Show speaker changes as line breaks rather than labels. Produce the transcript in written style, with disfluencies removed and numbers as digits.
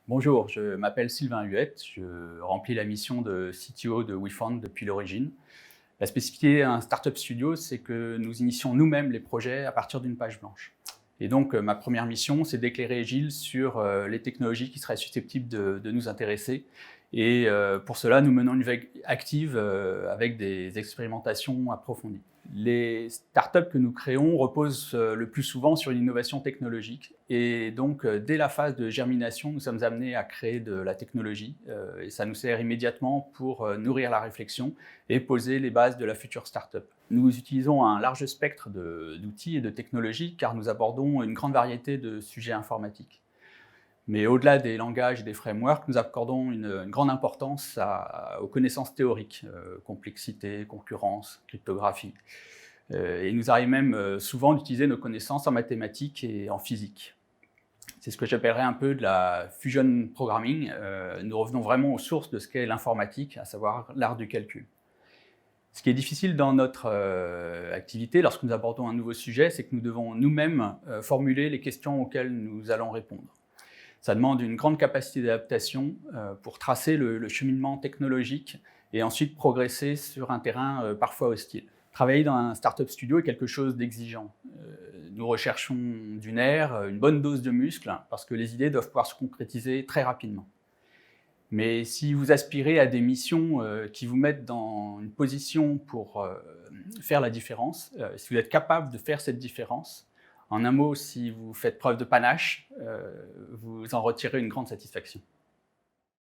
Bonjour, je m'appelle Sylvain Huette, je remplis la mission de CTO de WeFound depuis l'origine. La spécificité d'un Startup Studio, c'est que nous initions nous-mêmes les projets à partir d'une page blanche. Et donc, ma première mission, c'est d'éclairer Gilles sur les technologies qui seraient susceptibles de nous intéresser. Et pour cela, nous menons une veille active avec des expérimentations approfondies. Les startups que nous créons reposent le plus souvent sur l'innovation technologique. Et donc, dès la phase de germination, nous sommes amenés à créer de la technologie. Et ça nous sert immédiatement pour nourrir la réflexion et poser les bases de la future startup. Nous utilisons un large spectre d'outils et de technologies car nous abordons une grande variété de sujets informatiques. Mais au-delà des langages et des frameworks, nous accordons une grande importance aux connaissances théoriques, complexité, concurrence, cryptographie. Et il nous arrive même souvent d'utiliser nos connaissances en mathématiques et en physique. C'est ce que j'appellerais un peu de la fusion programming. Nous revenons vraiment aux sources de ce qu'est l'informatique, à savoir l'art du calcul. Ce qui est difficile dans notre activité, lorsque nous abordons un nouveau sujet, c'est que nous devons nous-mêmes formuler les questions auxquelles nous allons répondre. Ça demande une grande capacité d'adaptation pour tracer le cheminement technologique et ensuite progresser sur un terrain parfois hostile. Travailler dans un startup studio est quelque chose d'exigeant. Nous recherchons du nerf, une bonne dose de muscle, parce que les idées doivent pouvoir se concrétiser très rapidement. Mais si vous aspirez à des missions qui vous mettent dans une position pour faire la différence, si vous êtes capable de faire cette différence, en un mot, si vous faites preuve de panache, vous en retirez une grande satisfaction.